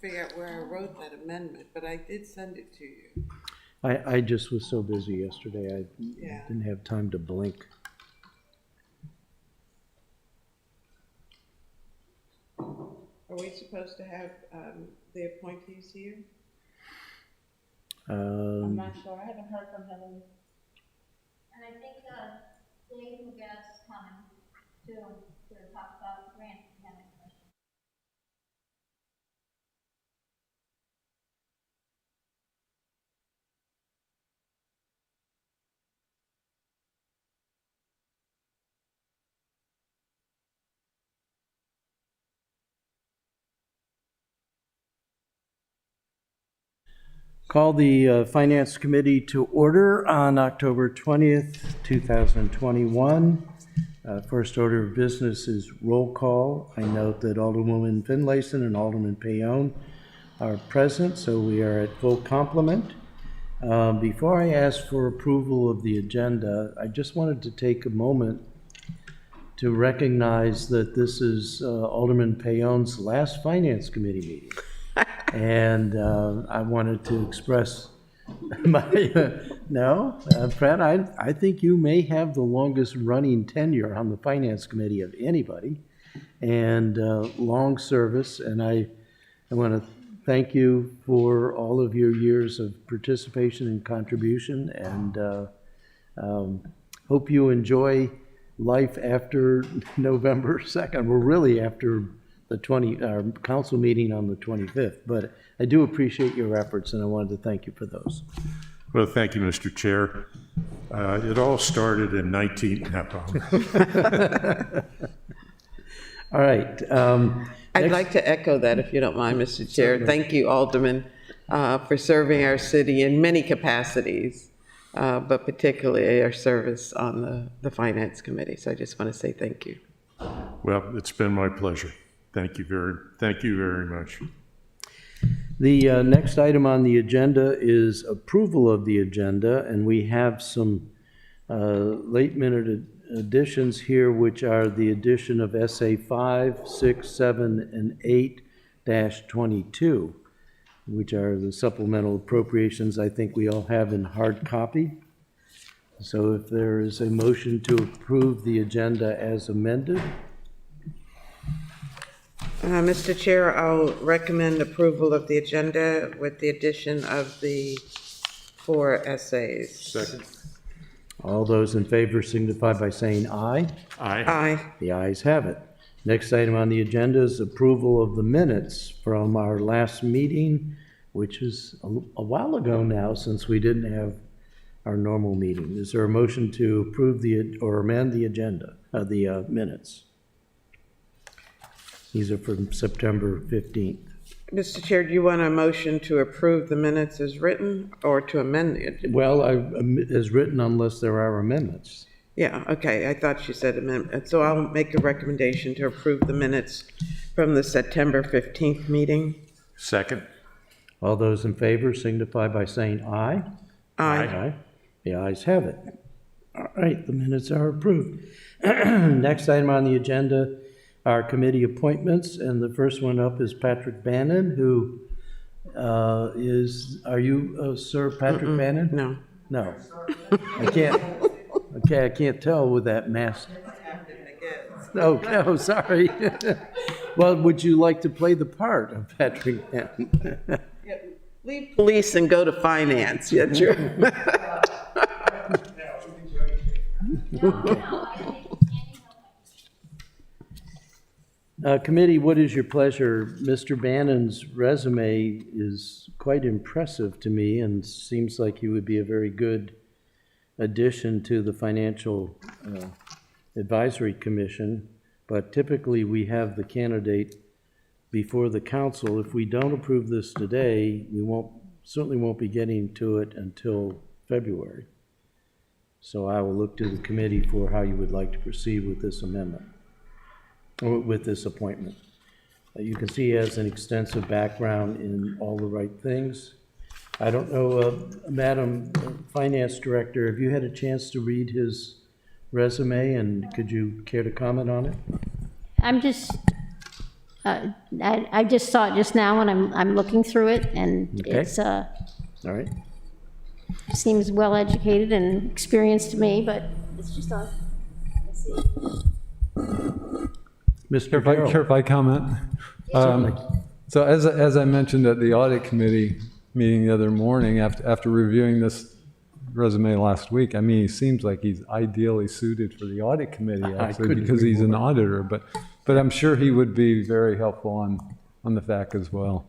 figure out where I wrote that amendment, but I did send it to you. I just was so busy yesterday, I Yeah. didn't have time to blink. Are we supposed to have the appointees here? I'm not sure, I haven't heard from Helen. And I think Dave McGuinness coming to talk about grant payment question. Call the Finance Committee to order on October 20th, 2021. First order of business is roll call. I note that Alderwoman Finlayson and Alderman Payon are present, so we are at full complement. Before I ask for approval of the agenda, I just wanted to take a moment to recognize that this is Alderman Payon's last Finance Committee meeting. And I wanted to express my, Fred, I think you may have the longest running tenure on the Finance Committee of anybody, and long service, and I want to thank you for all of your years of participation and contribution, and hope you enjoy life after November 2nd. We're really after the council meeting on the 25th, but I do appreciate your efforts, and I wanted to thank you for those. Well, thank you, Mr. Chair. It all started in no problem. All right. I'd like to echo that, if you don't mind, Mr. Chair. Certainly. Thank you, Alderman, for serving our city in many capacities, but particularly our service on the Finance Committee. So I just want to say thank you. Well, it's been my pleasure. Thank you very much. The next item on the agenda is approval of the agenda, and we have some late-minute additions here, which are the addition of SA 5, 6, 7, and 8-22, which are the supplemental appropriations I think we all have in hard copy. So if there is a motion to approve the agenda as amended. Mr. Chair, I'll recommend approval of the agenda with the addition of the 4 essays. Second. All those in favor signify by saying aye. Aye. Aye. The ayes have it. Next item on the agenda is approval of the minutes from our last meeting, which is a while ago now, since we didn't have our normal meeting. Is there a motion to approve or amend the agenda, the minutes? These are from September 15th. Mr. Chair, do you want a motion to approve the minutes as written or to amend the agenda? Well, as written unless there are amendments. Yeah, okay, I thought you said amendment. So I'll make a recommendation to approve the minutes from the September 15th meeting. Second. All those in favor signify by saying aye. Aye. The ayes have it. All right, the minutes are approved. Next item on the agenda are committee appointments, and the first one up is Patrick Bannon, who are you, Sir Patrick Bannon? No. No. I can't, okay, I can't tell with that mask. Oh, no, sorry. Well, would you like to play the part of Patrick Bannon? Leave police and go to finance. Yeah, sure. Committee, what is your pleasure? Mr. Bannon's resume is quite impressive to me and seems like he would be a very good addition to the Financial Advisory Commission, but typically we have the candidate before the council. If we don't approve this today, we certainly won't be getting to it until February. So I will look to the committee for how you would like to proceed with this amendment, or with this appointment. You can see he has an extensive background in all the right things. I don't know, Madam Finance Director, have you had a chance to read his resume, and could you care to comment on it? I just saw it just now, and I'm looking through it, and Okay. it's, All right. seems well-educated and experienced to me, but it's just on. Let's see. Mr. Care Darrell. if I comment? So as I mentioned at the audit committee meeting the other morning, after reviewing this resume last week, I mean, he seems like he's ideally suited for the audit committee, actually, couldn't because agree he's an more. auditor, but I'm sure he would be very helpful on the FAC as well.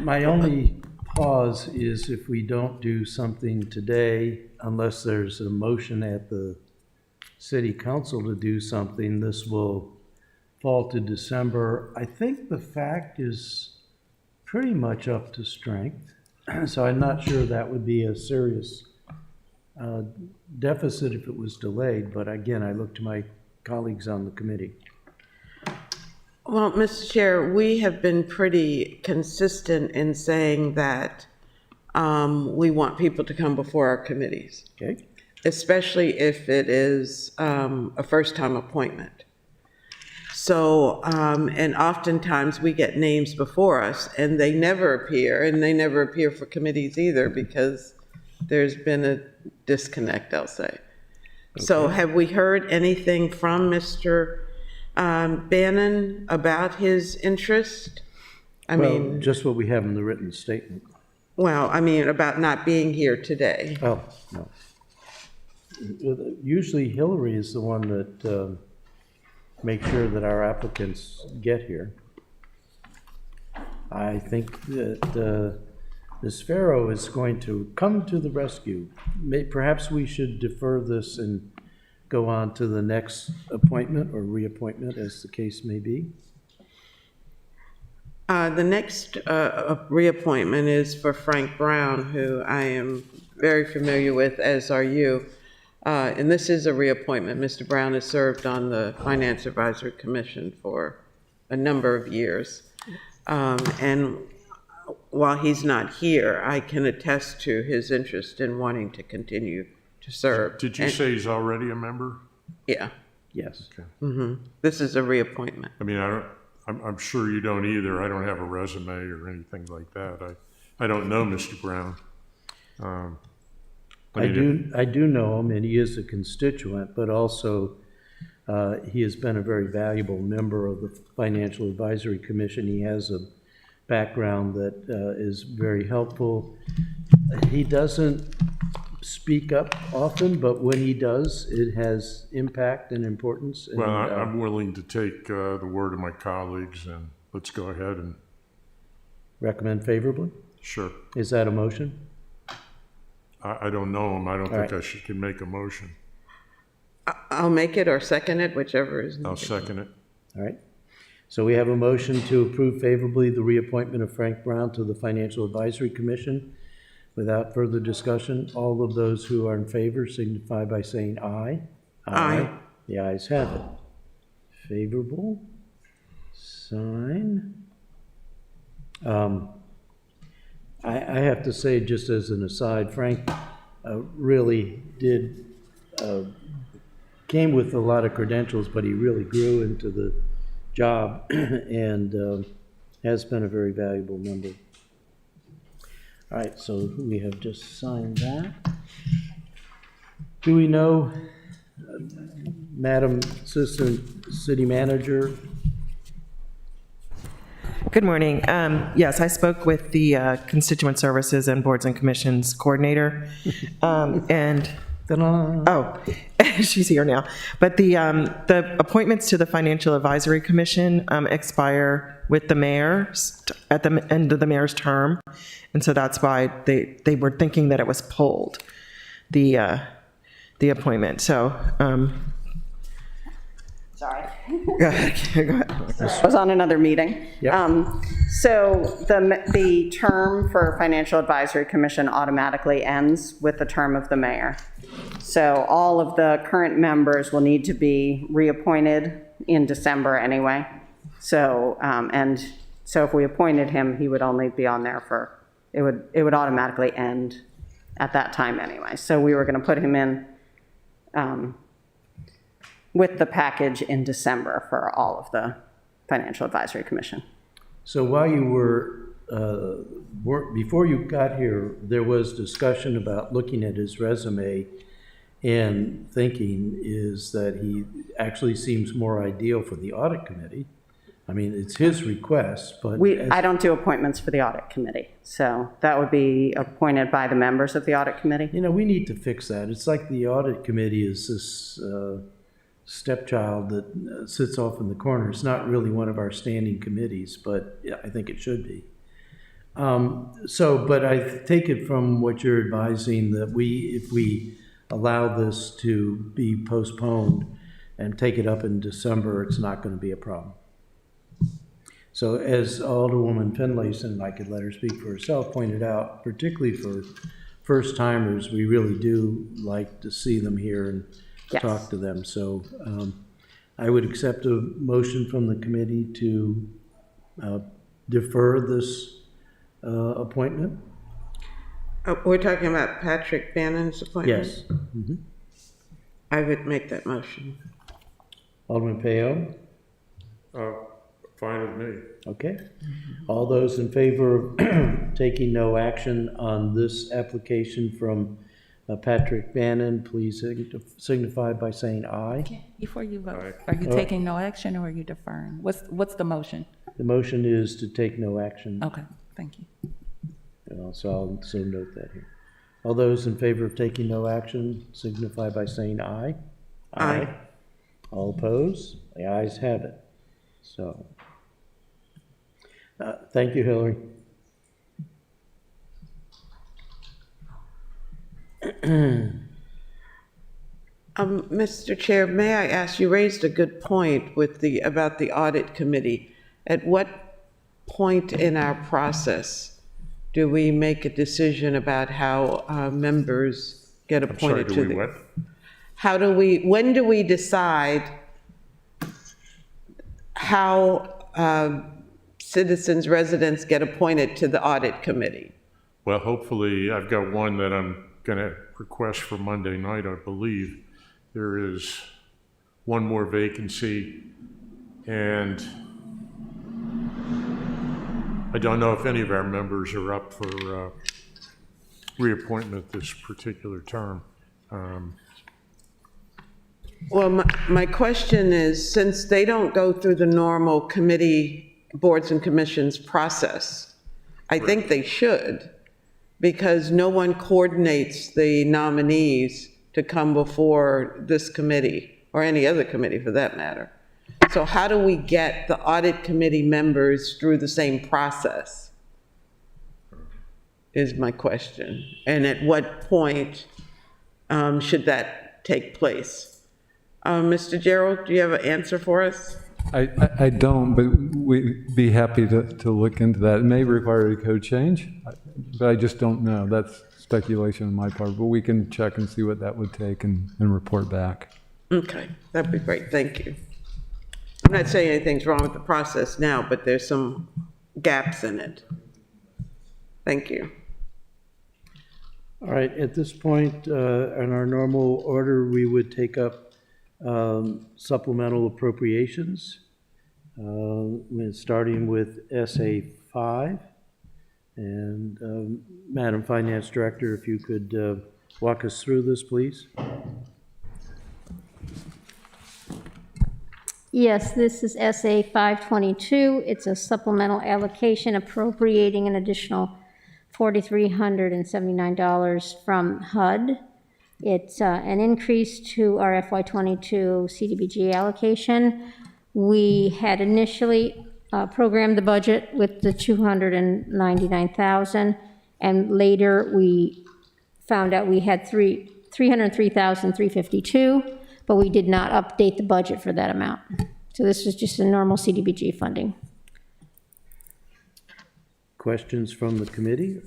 My only pause is if we don't do something today, unless there's a motion at the city council to do something, this will fall to December. I think the fact is pretty much up to strength, so I'm not sure that would be a serious deficit if it was delayed, but again, I look to my colleagues on the committee. Well, Mr. Chair, we have been pretty consistent in saying that we want people to come before our committees, Okay? especially if it is a first-time appointment. So, and oftentimes we get names before us and they never appear, and they never appear for committees either because there's been a disconnect, I'll say. So have we heard anything from Mr. Bannon about his interest? I Well, mean, just what we have in the written statement. well, I mean, about not being here today. Oh, no. Usually Hillary is the one that makes sure that our applicants get here. I think that Ms. Farrow is going to come to the rescue. Perhaps we should defer this and go on to the next appointment or reappointment, as the case may be. The next reappointment is for Frank Brown, who I am very familiar with, as are you. And this is a reappointment. Mr. Brown has served on the Finance Advisory Commission for a number of years. And while he's not here, I can attest to his interest in wanting to continue to serve. Did you And- say he's already a member? Yeah. Yes. This is a reappointment. I mean, I'm sure you don't either. I don't have a resume or anything like that. I don't know Mr. Brown. I do know him, and he is a constituent, but also he has been a very valuable member of the Financial Advisory Commission. He has a background that is very helpful. He doesn't speak up often, but when he does, it has impact and importance. And, Well, I'm willing to take the word of my colleagues, and let's go ahead and, recommend favorably. sure. Is that a motion? I don't know him. I don't All think right. I can make a motion. I'll make it or second it, whichever is I'll needed. second it. All right. So we have a motion to approve favorably the reappointment of Frank Brown to the Financial Advisory Commission. Without further discussion, all of those who are in favor signify by saying aye. Aye. The ayes have it. Favorable. Sign. I have to say, just as an aside, Frank really did, came with a lot of credentials, but he really grew into the job and has been a very valuable member. All right, so we have just signed that. Do we know, Madam Assistant City Manager? Good morning. Yes, I spoke with the Constituent Services and Boards and Commissions Coordinator, and oh, she's here now. But the appointments to the Financial Advisory Commission expire with the mayor at the end of the mayor's term, and so that's why they were thinking that it was pulled, the appointment. So. Sorry. Go ahead. I was on another meeting. Yeah. So the term for Financial Advisory Commission automatically ends with the term of the mayor. So all of the current members will need to be reappointed in December anyway. So, and so if we appointed him, he would only be on there for, it would automatically end at that time anyway. So we were going to put him in with the package in December for all of the Financial Advisory Commission. So while you were, before you got here, there was discussion about looking at his resume and thinking is that he actually seems more ideal for the audit committee. I mean, it's his request, but. I don't do appointments for the Audit Committee, so that would be appointed by the members of the Audit Committee. You know, we need to fix that. It's like the audit committee is this stepchild that sits off in the corner. It's not really one of our standing committees, but yeah, I think it should be. But I take it from what you're advising that if we allow this to be postponed and take it up in December, it's not going to be a problem. So as Alderwoman Finlayson, and I could let her speak for herself, pointed out, particularly for first timers, we really do like to see them here and Yes. talk to them. So I would accept a motion from the committee to defer this appointment. We're talking about Patrick Bannon's appointment? Yes. I would make that motion. Alderman Payo? Fine with me. Okay. All those in favor of taking no action on this application from Patrick Bannon, please signify by saying aye. Before you vote, Aye. are you taking no action or are you deferring? What's the motion? The motion is to take no action. Okay, thank you. So I'll also note that here. All those in favor of taking no action signify by saying aye. Aye. All opposed? The ayes have it. So, thank you, Hillary. Mr. Chair, may I ask, you raised a good point about the audit committee. At what point in our process do we make a decision about how members get I'm sorry, appointed do to we the? what? When do we decide how citizens, residents get appointed to the audit committee? Well, hopefully, I've got one that I'm going to request for Monday night, I believe. There is one more vacancy, and I don't know if any of our members are up for reappointment this particular term. Well, my question is, since they don't go through the normal committee, boards and commissions process, I think they should, because no one coordinates the nominees to come before this committee, or any other committee for that matter. So how do we get the audit committee members through the same process, is my question. And at what point should that take place? Mr. Gerald, do you have an answer for us? I don't, but we'd be happy to look into that. It may require a code change, but I just don't know. That's speculation on my part, but we can check and see what that would take and report back. Okay, that'd be great, thank you. I'm not saying anything's wrong with the process now, but there's some gaps in it. Thank you. All right, at this point, in our normal order, we would take up supplemental appropriations, starting with SA 5. And Madam Finance Director, if you could walk us through this, please. Yes, this is SA 522. It's a supplemental allocation appropriating an additional $4,379 from HUD. It's an increase to our FY22 CDBG allocation. We had initially programmed the budget with the $299,000, and later we found out we had $303,352, but we did not update the budget for that amount. So this was just a normal CDBG funding. Questions from the committee?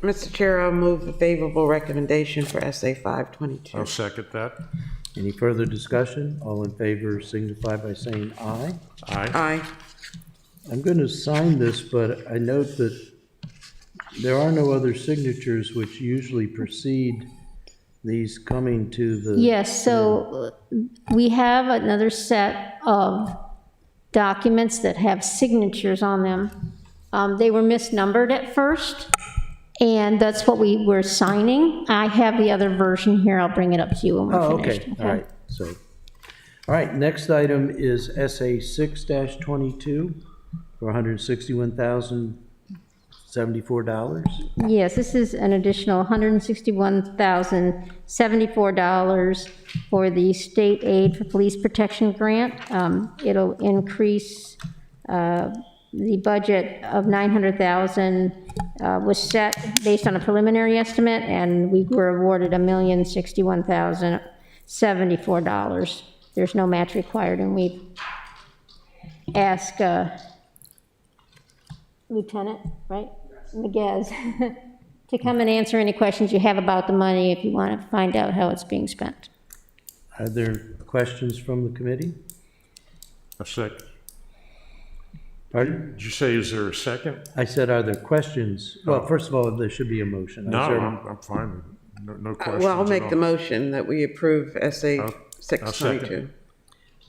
Mr. Chair, I'll move a favorable recommendation for SA 522. I'll second that. Any further discussion? All in favor signify by saying aye. Aye. Aye. I'm going to sign this, but I note that there are no other signatures which usually precede these coming to the? Yes, so we have another set of documents that have signatures on them. They were misnumbered at first, and that's what we were signing. I have the other version here. I'll bring it up to you when Oh, we're finished. okay, all right, so, all right, next item is SA 6-22 for $161,074. Yes, this is an additional $161,074 for the state aid for police protection grant. It'll increase the budget of $900,000 was set based on a preliminary estimate, and we were awarded $1,061,074. There's no match required, and we ask Lieutenant, right, Miguez, to come and answer any questions you have about the money if you want to find out how it's being spent. Are there questions from the committee? A second. Pardon? Did you say, is there a second? I said, are there questions? Well, first of all, there should be a motion. Is No, there- I'm fine with it. No questions Well, I'll at make all. the motion that we approve SA I'll 622.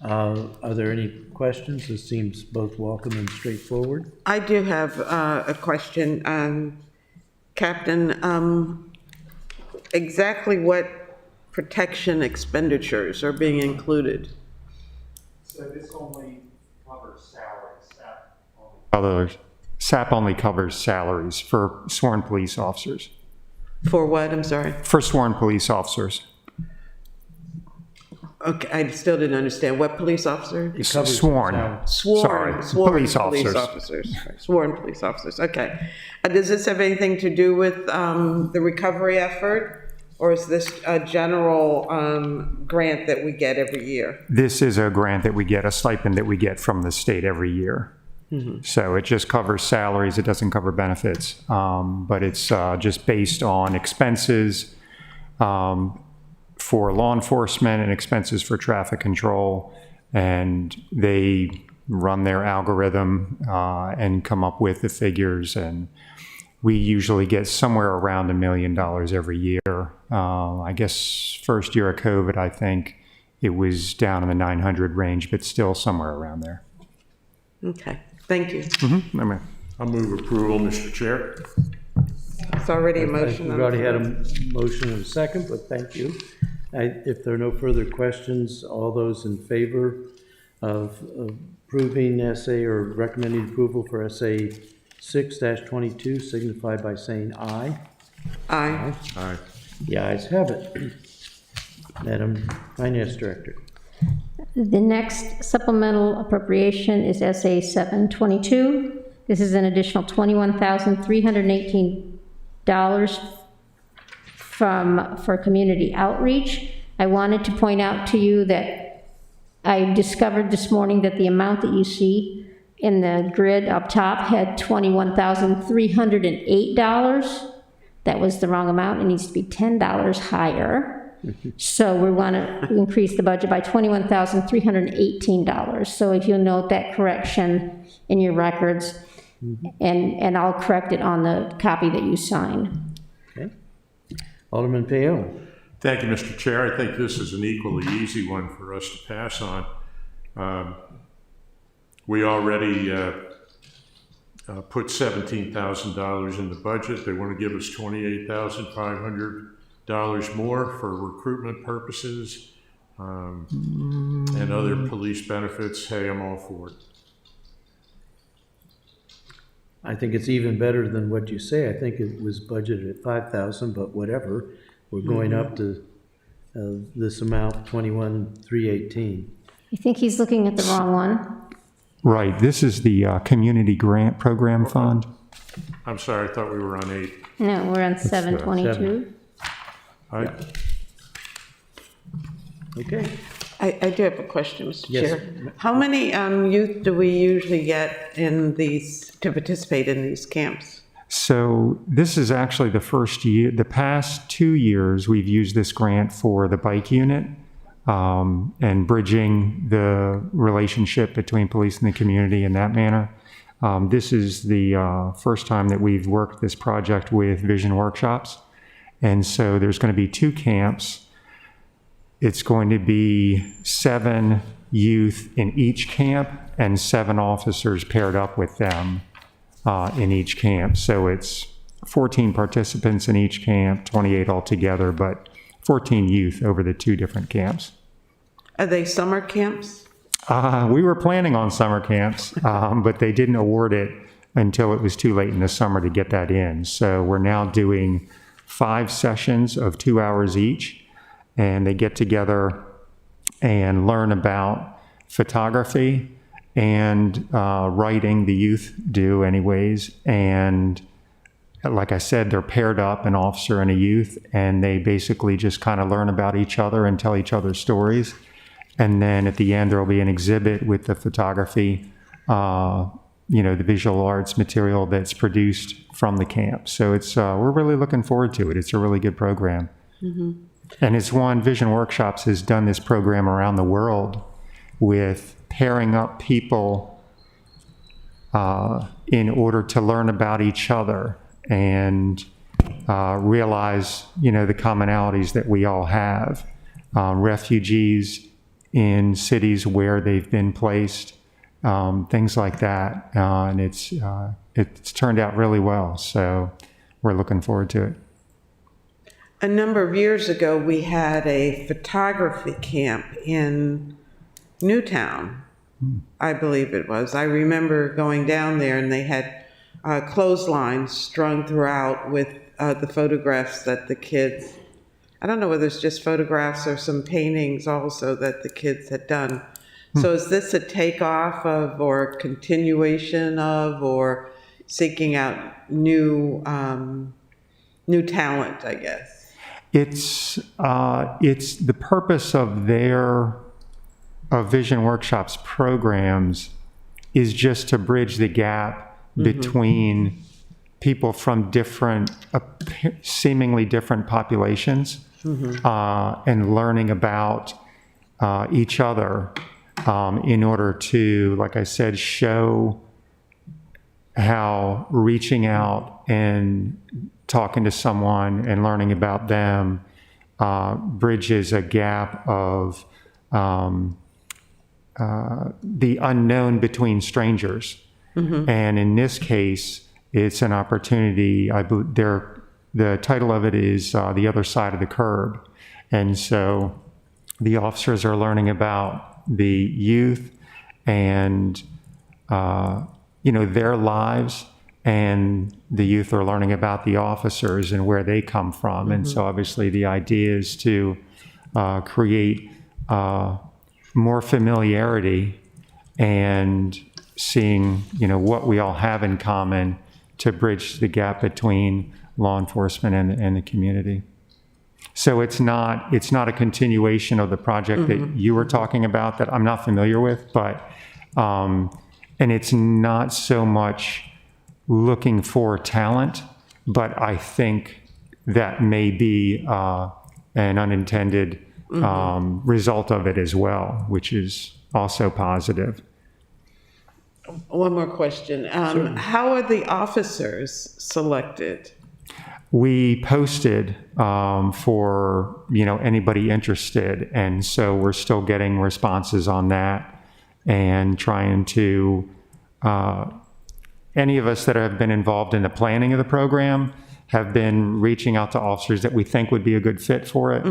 Are there any questions? This seems both welcome and straightforward. I do have a question. Captain, exactly what protection expenditures are being included? So this only covers salaries. SAP only covers salaries for sworn police officers. For what, I'm sorry? For sworn police officers. Okay, I still didn't understand. What police officer? covers Sworn. Sworn Police police officers. officers. Sworn police officers, okay. Does this have anything to do with the recovery effort? Or is this a general grant that we get every year? This is a grant that we get, a stipend that we get from the state every year. So it just covers salaries, it doesn't cover benefits, but it's just based on expenses for law enforcement and expenses for traffic control. And they run their algorithm and come up with the figures. And we usually get somewhere around $1 million every year. I guess first year of COVID, I think it was down in the 900 range, but still somewhere around there. Okay, thank you. I'll move approval, Mr. Chair. It's already a motion. We've already had a motion and a second, but thank you. If there are no further questions, all those in favor of approving SA or recommending approval for SA 6-22 signify by saying aye. Aye. Aye. The ayes have it. Madam Finance Director. The next supplemental appropriation is SA 722. This is an additional $21,318 for community outreach. I wanted to point out to you that I discovered this morning that the amount that you see in the grid up top had $21,308. That was the wrong amount. It needs to be $10 higher. So we want to increase the budget by $21,318. So if you'll note that correction in your records, and I'll correct it on the copy that you sign. Okay. Alderman Payot. Thank you, Mr. Chair. I think this is an equally easy one for us to pass on. We already put $17,000 in the budget. They want to give us $28,500 more for recruitment purposes and other police benefits. Hey, I'm all for it. I think it's even better than what you say. I think it was budgeted at 5,000, but whatever. We're going up to this amount, 21,318. I think he's looking at the wrong one. Right, this is the Community Grant Program Fund. I'm sorry, I thought we were on 8. No, we're on 722. Okay. I do have a question, Mr. Yes. Chair. How many youth do we usually get in these, to participate in these camps? So this is actually the first year, the past 2 years, we've used this grant for the bike unit and bridging the relationship between police and the community in that manner. This is the first time that we've worked this project with Vision Workshops. And so there's going to be 2 camps. It's going to be 7 youth in each camp and 7 officers paired up with them in each camp. So it's 14 participants in each camp, 28 altogether, but 14 youth over the 2 different camps. Are they summer camps? We were planning on summer camps, but they didn't award it until it was too late in the summer to get that in. So we're now doing 5 sessions of 2 hours each, and they get together and learn about photography and writing. The youth do anyways. And like I said, they're paired up, an officer and a youth, and they basically just kind of learn about each other and tell each other stories. And then at the end, there will be an exhibit with the photography, the visual arts material that's produced from the camp. So it's we're really looking forward to it. It's a really good program. Mm-hmm. And it's one, Vision Workshops has done this program around the world with pairing up people in order to learn about each other and realize, the commonalities that we all have. Refugees in cities where they've been placed, things like that. And it's turned out really well. So we're looking forward to it. A number of years ago, we had a photography camp in Newtown, I believe it was. I remember going down there and they had clotheslines strung throughout with the photographs that the kids, I don't know whether it's just photographs or some paintings also that the kids had done. So is this a takeoff of or continuation of or seeking out new talent, I guess? It's the purpose of Vision Workshops programs is just to bridge the gap between people from different, seemingly different populations, and learning about each other in order to, like I said, show how reaching out and talking to someone and learning about them bridges a gap of the unknown between strangers. And in this case, it's an opportunity. The title of it is The Other Side of the Curb. And so the officers are learning about the youth and, their lives, and the youth are learning about the officers and where they come from. And so obviously the idea is to create more familiarity and seeing, what we all have in common to bridge the gap between law enforcement and the community. So it's not a continuation of the project that you were talking about that I'm not familiar with, but, and it's not so much looking for talent, but I think that may be an unintended result of it as well, which is also positive. One more question. How are the officers selected? We posted for anybody interested, and so we're still getting responses on that and trying to any of us that have been involved in the planning of the program have been reaching out to officers that we think would be a good fit for it.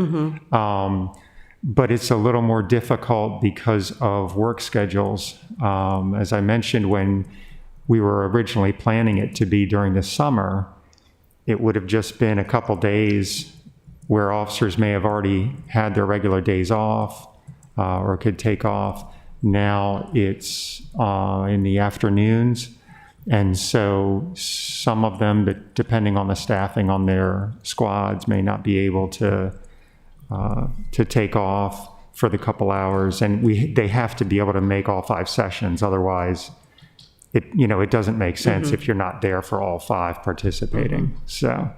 But it's a little more difficult because of work schedules. As I mentioned, when we were originally planning it to be during the summer, it would have just been a couple days where officers may have already had their regular days off or could take off. Now it's in the afternoons. And so some of them, depending on the staffing on their squads, may not be able to take off for the couple hours, and they have to be able to make all 5 sessions. Otherwise, it doesn't make sense if you're not there for all 5 participating. So,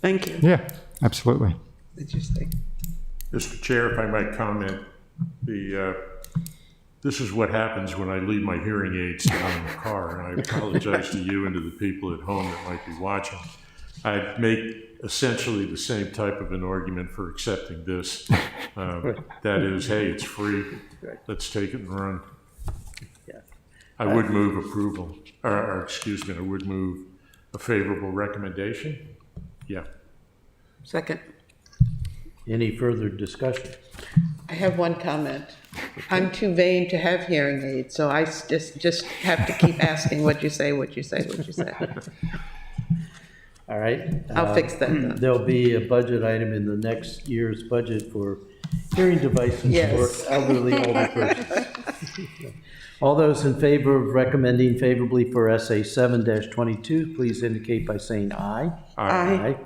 Thank you. yeah, absolutely. Interesting. Mr. Chair, if I might comment, this is what happens when I leave my hearing aids down in the car, and I apologize to you and to the people at home that might be watching. I'd make essentially the same type of an argument for accepting this. That is, hey, it's free. Let's take it and run. Yeah. I would move approval, or excuse me, I would move a favorable recommendation. Yeah. Second. Any further discussion? I have one comment. I'm too vain to have hearing aids, so I just have to keep asking what you say, what you say, what you say. All right. I'll fix that then. There'll be a budget item in the next year's budget for hearing devices Yes. for elderly older persons. All those in favor of recommending favorably for SA 7-22, please indicate by saying aye. Aye.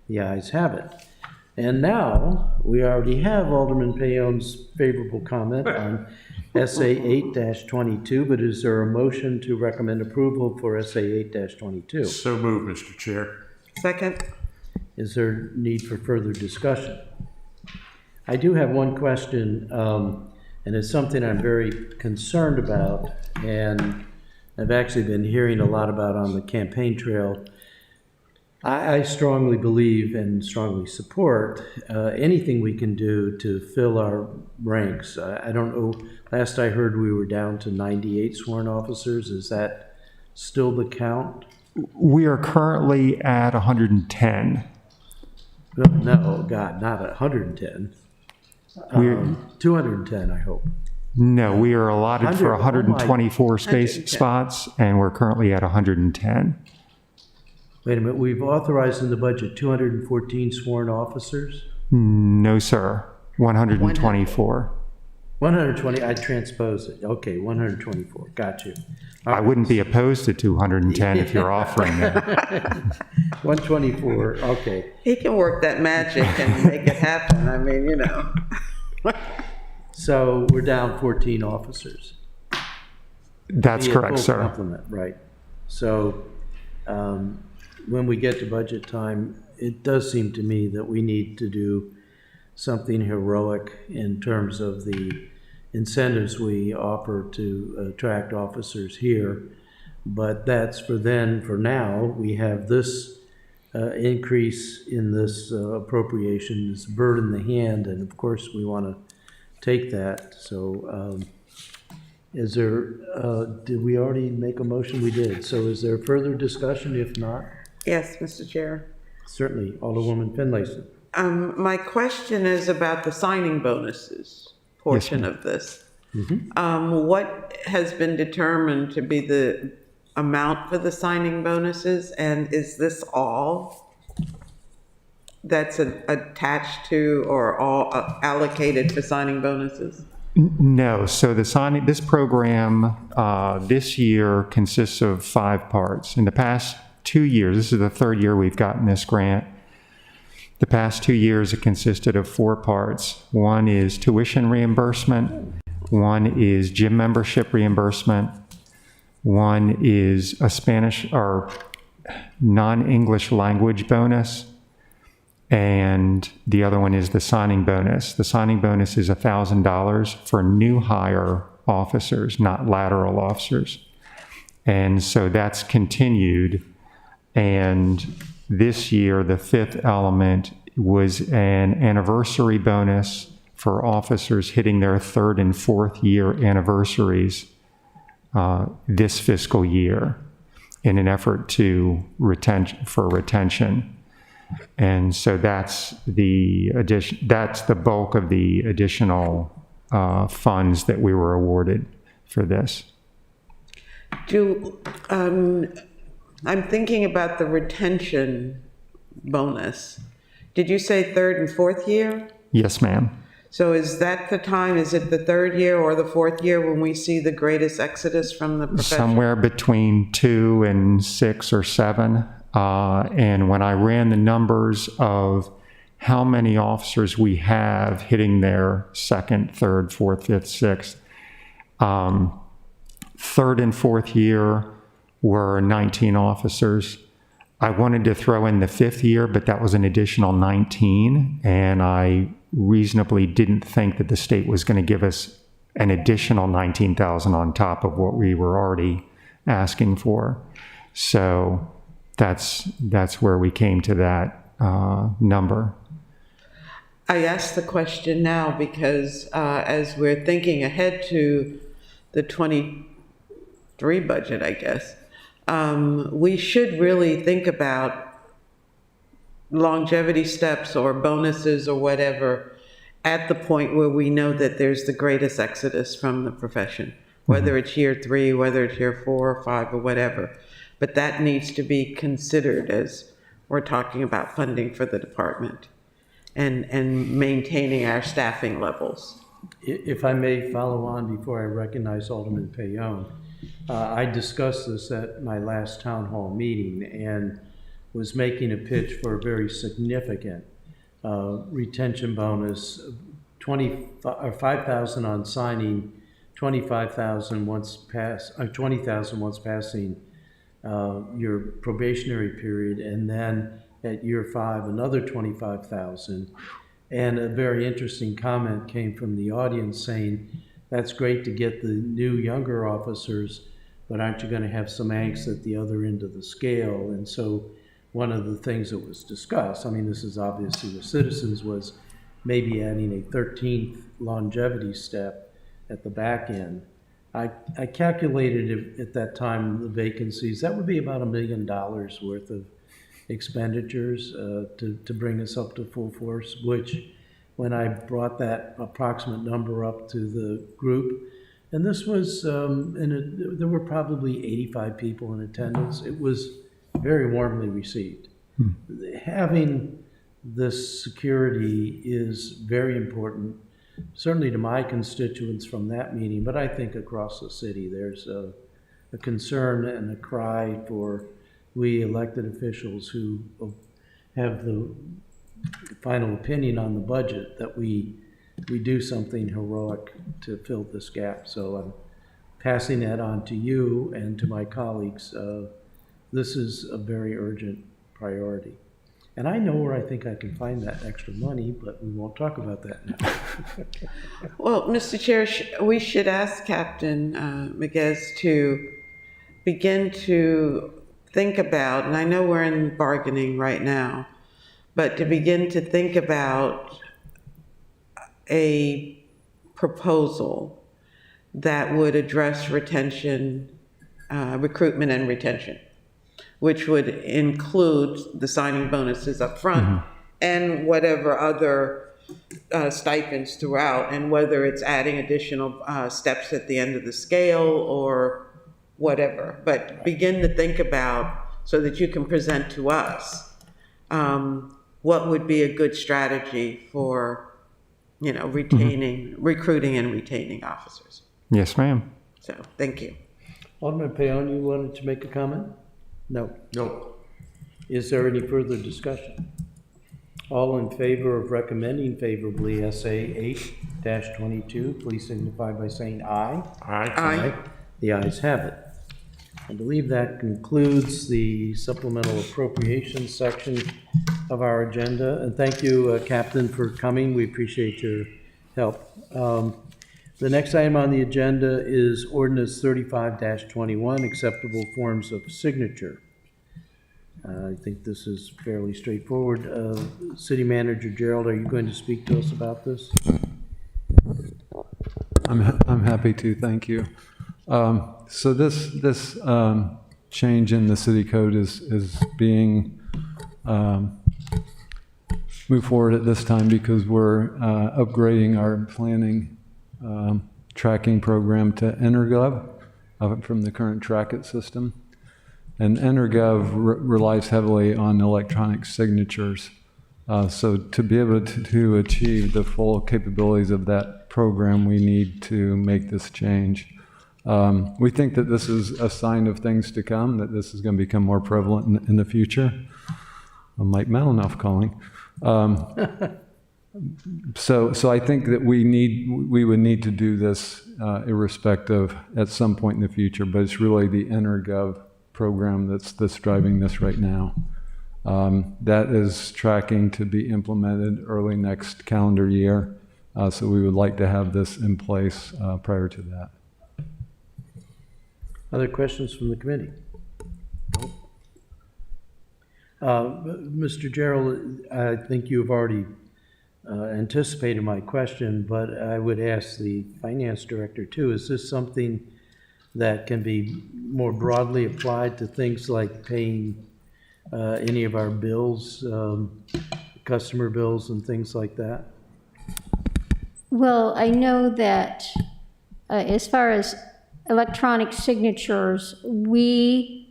The ayes have it. And now, we already have Alderman Payon's favorable comment on SA 8-22, but is there a motion to recommend approval for SA 8-22? So moved, Mr. Chair. Second. Is there need for further discussion? I do have one question, and it's something I'm very concerned about, and I've actually been hearing a lot about on the campaign trail. I strongly believe and strongly support anything we can do to fill our ranks. I don't know, last I heard we were down to 98 sworn officers. Is that still the count? We are currently at 110. No, God, not 110. 210, I hope. No, we are allotted for 124 110. spots, and we're currently at 110. Wait a minute, we've authorized in the budget 214 sworn officers? No, sir. 124. 120, I transposed it. Okay, 124, got you. I wouldn't be opposed to 210 if you're offering that. 124, okay. He can work that magic and make it happen. I mean, you know. So we're down 14 officers. That's Be a correct, full sir. complement, right. So when we get to budget time, it does seem to me that we need to do something heroic in terms of the incentives we offer to attract officers here. But that's for then. For now, we have this increase in this appropriation, this bird in the hand, and of course we want to take that. So is there, did we already make a motion? We did. So is there further discussion? If not? Yes, Mr. Chair. Certainly. Alderwoman Finlayson. My question is about the signing bonuses portion of this. What has been determined to be the amount for the signing bonuses, and is this all that's attached to or all allocated to signing bonuses? No. So this program this year consists of 5 parts. In the past 2 years, this is the 3rd year we've gotten this grant. The past 2 years, it consisted of 4 parts. One is tuition reimbursement. One is gym membership reimbursement. One is a Spanish or non-English language bonus. And the other one is the signing bonus. The signing bonus is $1,000 for new hire officers, not lateral officers. And so that's continued. And this year, the 5th element was an anniversary bonus for officers hitting their 3rd and 4th year anniversaries this fiscal year in an effort to retention. And so that's the bulk of the additional funds that we were awarded for this. I'm thinking about the retention bonus. Did you say 3rd and 4th year? Yes, ma'am. So is that the time, is it the 3rd year or the 4th year when we see the greatest exodus from the profession? Somewhere between 2 and 6 or 7. And when I ran the numbers of how many officers we have hitting their 2nd, 3rd, 4th, 5th, 6th, 3rd and 4th year were 19 officers. I wanted to throw in the 5th year, but that was an additional 19, and I reasonably didn't think that the state was going to give us an additional 19,000 on top of what we were already asking for. So that's where we came to that number. I ask the question now because as we're thinking ahead to the 23 budget, I guess, we should really think about longevity steps or bonuses or whatever at the point where we know that there's the greatest exodus from the profession, whether it's year 3, whether it's year 4 or 5 or whatever. But that needs to be considered as we're talking about funding for the department and maintaining our staffing levels. If I may follow on before I recognize Alderman Payon, I discussed this at my last town hall meeting and was making a pitch for a very significant retention bonus, 5,000 on signing, 25,000 once pass, 20,000 once passing your probationary period, and then at year 5 another 25,000. And a very interesting comment came from the audience saying, "That's great to get the new younger officers, but aren't you going to have some angst at the other end of the scale?" And so one of the things that was discussed, I mean, this is obviously the citizens, was maybe adding a 13th longevity step at the back end. I calculated at that time the vacancies, that would be about $1 million worth of expenditures to bring us up to full force, which when I brought that approximate number up to the group, and this was, there were probably 85 people in attendance, it was very warmly received. Having this security is very important, certainly to my constituents from that meeting, but I think across the city there's a concern and a cry for we elected officials who have the final opinion on the budget that we do something heroic to fill this gap. So I'm passing that on to you and to my colleagues. This is a very urgent priority. And I know where I think I can find that extra money, but we won't talk about that now. Well, Mr. Chair, we should ask Captain Miguez to begin to think about, and I know we're in bargaining right now, but to begin to think about a proposal that would address retention, recruitment and retention, which would include the signing bonuses up front and whatever other stipends throughout, and whether it's adding additional steps at the end of the scale or whatever. But begin to think about, so that you can present to us what would be a good strategy for, recruiting and retaining officers. Yes, ma'am. So, thank you. Alderman Payon, you wanted to make a comment? No. No. Is there any further discussion? All in favor of recommending favorably SA 8-22, please signify by saying aye. Aye. Aye. The ayes have it. I believe that concludes the supplemental appropriations section of our agenda. And thank you, Captain, for coming. We appreciate your help. The next item on the agenda is ordinance 35-21, acceptable forms of signature. I think this is fairly straightforward. City Manager Gerald, are you going to speak to us about this? I'm happy to, thank you. So this change in the city code is being moved forward at this time because we're upgrading our planning tracking program to EnerGov from the current Trackit system. And EnerGov relies heavily on electronic signatures. So to be able to achieve the full capabilities of that program, we need to make this change. We think that this is a sign of things to come, that this is going to become more prevalent in the future. I'm Mike Malinoff calling. So I think that we would need to do this irrespective at some point in the future, but it's really the EnerGov program that's driving this right now. That is tracking to be implemented early next calendar year, so we would like to have this in place prior to that. Other questions from the committee? Mr. Gerald, I think you've already anticipated my question, but I would ask the finance director too. Is this something that can be more broadly applied to things like paying any of our bills, customer bills and things like that? Well, I know that as far as electronic signatures, we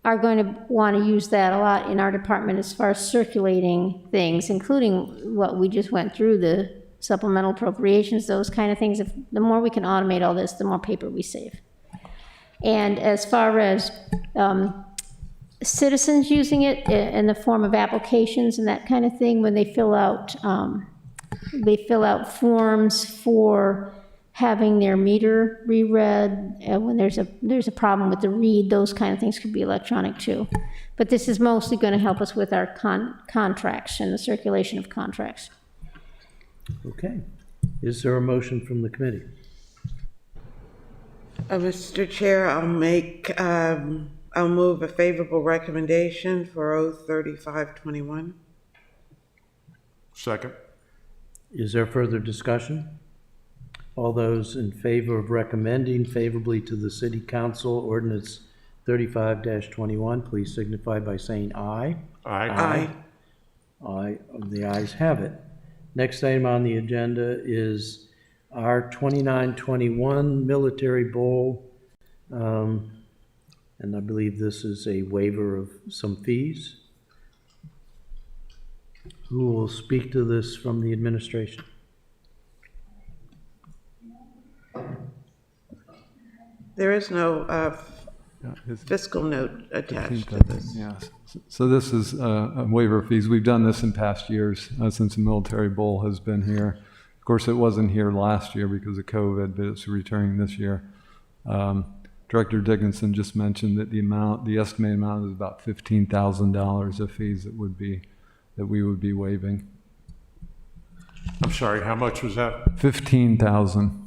are going to want to use that a lot in our department as far as circulating things, including what we just went through, the supplemental appropriations, those kind of things. The more we can automate all this, the more paper we save. And as far as citizens using it in the form of applications and that kind of thing, when they fill out forms for having their meter reread, when there's a problem with the read, those kind of things could be electronic too. But this is mostly going to help us with our contracts and the circulation of contracts. Okay. Is there a motion from the committee? Mr. Chair, I'll move a favorable recommendation for 03521. Second. Is there further discussion? All those in favor of recommending favorably to the City Council ordinance 35-21, please signify by saying aye. Aye. Aye. The ayes have it. Next item on the agenda is our 2921 Military Bowl. And I believe this is a waiver of some fees. Who will speak to this from the administration? There is no fiscal note attached to this. Yes. So this is a waiver of fees. We've done this in past years since the Military Bowl has been here. Of course, it wasn't here last year because of COVID, but it's returning this year. Director Dickinson just mentioned that the estimated amount is about $15,000 of fees that we would be waiving. I'm sorry, how much was that? $15,000.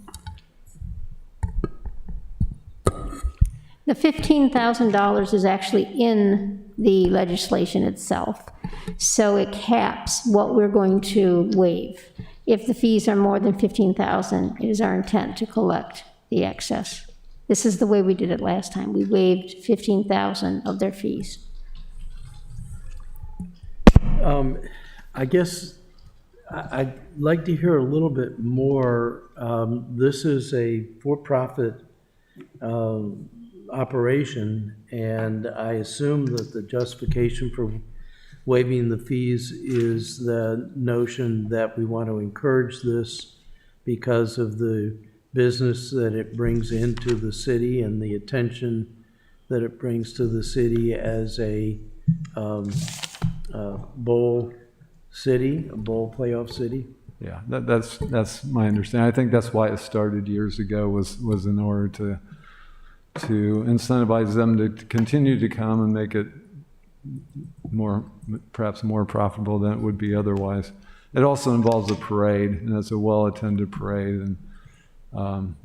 The $15,000 is actually in the legislation itself. So it caps what we're going to waive. If the fees are more than $15,000, it is our intent to collect the excess. This is the way we did it last time. We waived $15,000 of their fees. I guess I'd like to hear a little bit more. This is a for-profit operation, and I assume that the justification for waiving the fees is the notion that we want to encourage this because of the business that it brings into the city and the attention that it brings to the city as a bowl city, a bowl playoff city. Yeah, that's my understanding. I think that's why it started years ago, was in order to incentivize them to continue to come and make it perhaps more profitable than it would be otherwise. It also involves a parade, and it's a well-attended parade, and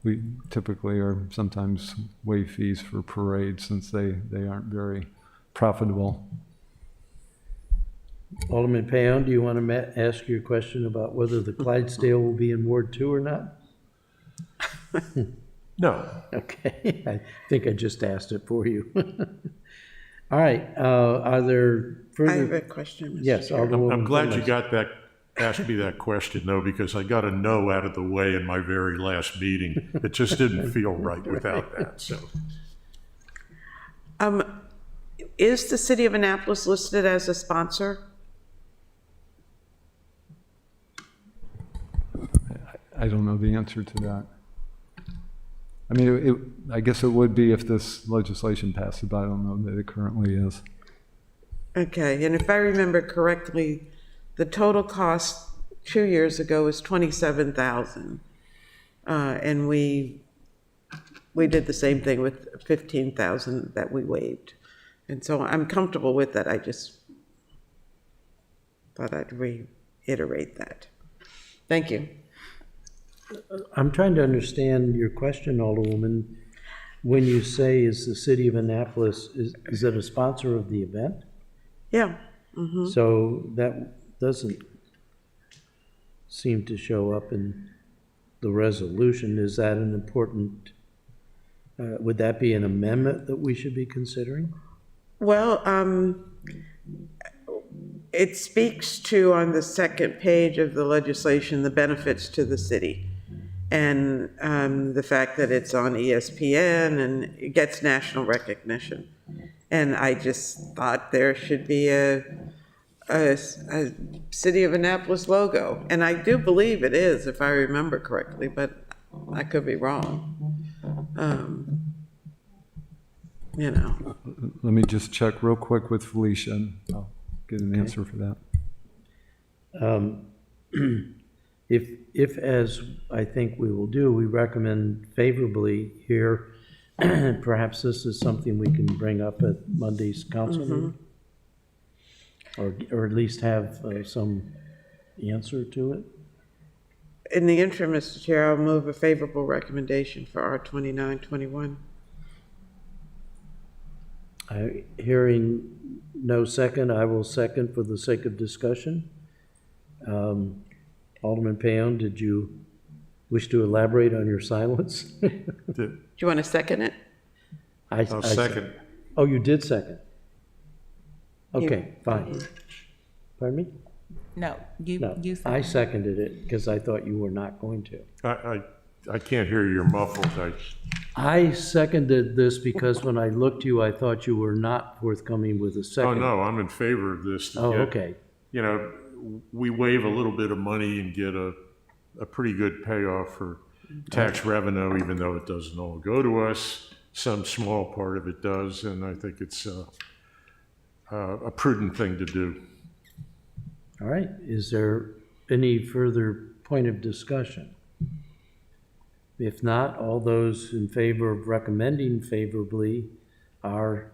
we typically are sometimes waive fees for parades since they aren't very profitable. Alderman Payon, do you want to ask your question about whether the Clydesdale will be in Ward 2 or not? No. Okay, I think I just asked it for you. All right, are there further? I have a question, Mr. Yes, Chair. I'm glad you asked me that question, though, because I got a no out of the way in my very last meeting. It just didn't feel right without that, so. Is the city of Annapolis listed as a sponsor? I don't know the answer to that. I mean, I guess it would be if this legislation passes, but I don't know that it currently is. Okay, and if I remember correctly, the total cost 2 years ago was $27,000, and we did the same thing with $15,000 that we waived, and so I'm comfortable with that. I just thought I'd reiterate that. Thank you. I'm trying to understand your question, Alderwoman. When you say is the city of Annapolis, is it a sponsor of the event? Yeah. So that doesn't seem to show up in the resolution. Is that an important, would that be an amendment that we should be considering? Well, it speaks to, on the second page of the legislation, the benefits to the city. And the fact that it's on ESPN and it gets national recognition. And I just thought there should be a City of Annapolis logo. And I do believe it is, if I remember correctly, but I could be wrong. You know. Let me just check real quick with Felicia, and I'll get an answer for that. If, as I think we will do, we recommend favorably here, perhaps this is something we can bring up at Monday's council meeting? Or at least have some answer to it? In the interim, Mr. Chair, I'll move a favorable recommendation for R2921. Hearing no second, I will second for the sake of discussion. Alderman Payon, did you wish to elaborate on your silence? Do you want to second it? I'll second. Oh, you did second? Okay, fine. Pardon me? No, No, you said. I seconded it because I thought you were not going to. I can't hear you, you're muffled. I seconded this because when I looked you, I thought you were not forthcoming with a Oh, second. no, I'm in favor of this. Oh, okay. You know, we waive a little bit of money and get a pretty good payoff for tax revenue, even though it doesn't all go to us. Some small part of it does, and I think it's a prudent thing to do. All right. Is there any further point of discussion? If not, all those in favor of recommending favorably are,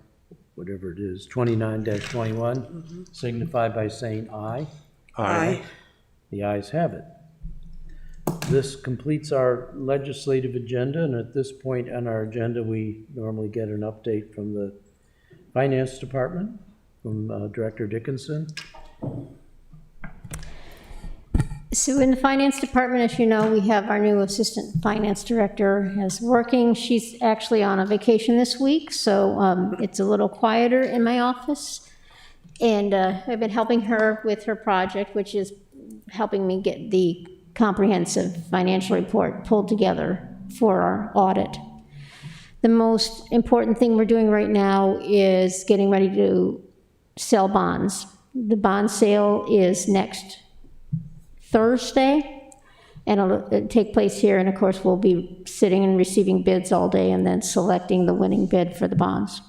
whatever it is, 29-21, signify by saying aye. Aye. The ayes have it. This completes our legislative agenda, and at this point on our agenda, we normally get an update from the Finance Department, from Director Dickinson. So in the Finance Department, as you know, we have our new Assistant Finance Director is working. She's actually on a vacation this week, so it's a little quieter in my office. And I've been helping her with her project, which is helping me get the comprehensive financial report pulled together for our audit. The most important thing we're doing right now is getting ready to sell bonds. The bond sale is next Thursday, and it'll take place here, and of course we'll be sitting and receiving bids all day and then selecting the winning bid for the bonds.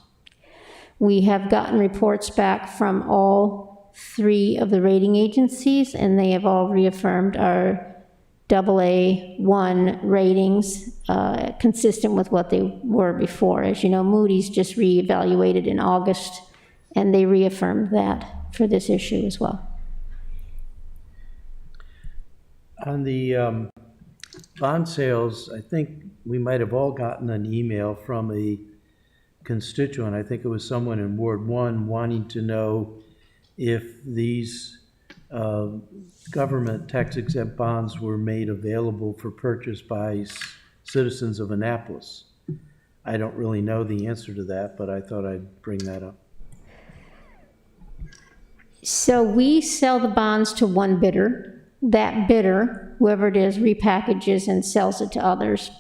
We have gotten reports back from all 3 of the rating agencies, and they have all reaffirmed our AA1 ratings, consistent with what they were before. As you know, Moody's just reevaluated in August, and they reaffirmed that for this issue as well. On the bond sales, I think we might have all gotten an email from a constituent. I think it was someone in Ward 1 wanting to know if these government tax-exempt bonds were made available for purchase by citizens of Annapolis. I don't really know the answer to that, but I thought I'd bring that up. So we sell the bonds to one bidder. That bidder, whoever it is, repackages and sells it to others.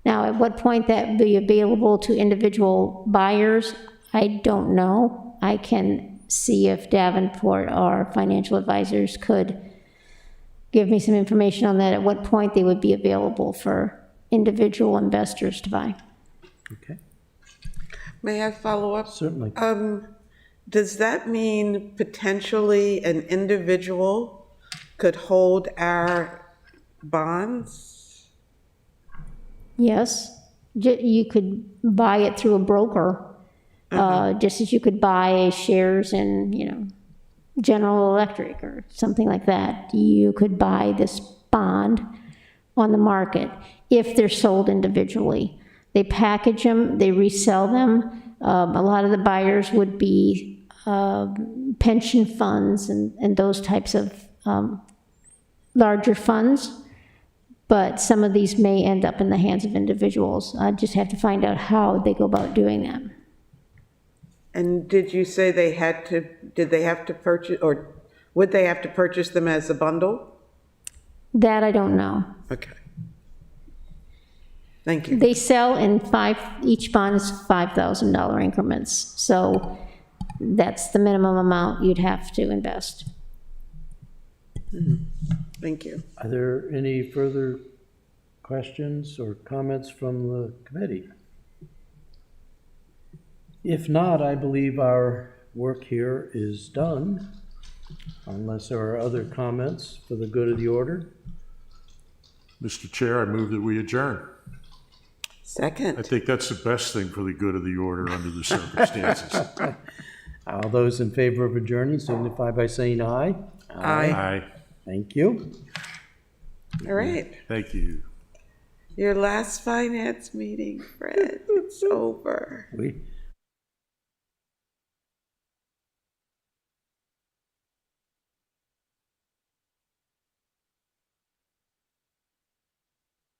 Now, at what point that will be available to individual buyers, I don't know. I can see if Davenport, our financial advisors, could give me some information on that, at what point they would be available for individual investors to buy. Okay. May I follow up? Certainly. Does that mean potentially an individual could hold our bonds? Yes, you could buy it through a broker, just as you could buy shares in, General Electric or something like that. You could buy this bond on the market if they're sold individually. They package them, they resell them. A lot of the buyers would be pension funds and those types of larger funds, but some of these may end up in the hands of individuals. I just have to find out how they go about doing that. And did you say did they have to purchase, or would they have to purchase them as a bundle? That I don't know. Okay. Thank you. They sell in each bond is $5,000 increments, so that's the minimum amount you'd have to invest. Thank you. Are there any further questions or comments from the committee? If not, I believe our work here is done, unless there are other comments for the good of the order. Mr. Chair, I move that we adjourn. Second. I think that's the best thing for the good of the order under the circumstances. All those in favor of adjourning signify by saying aye. Aye. Aye. Thank you. All right. Thank you. Your last finance meeting, Fred. It's over. We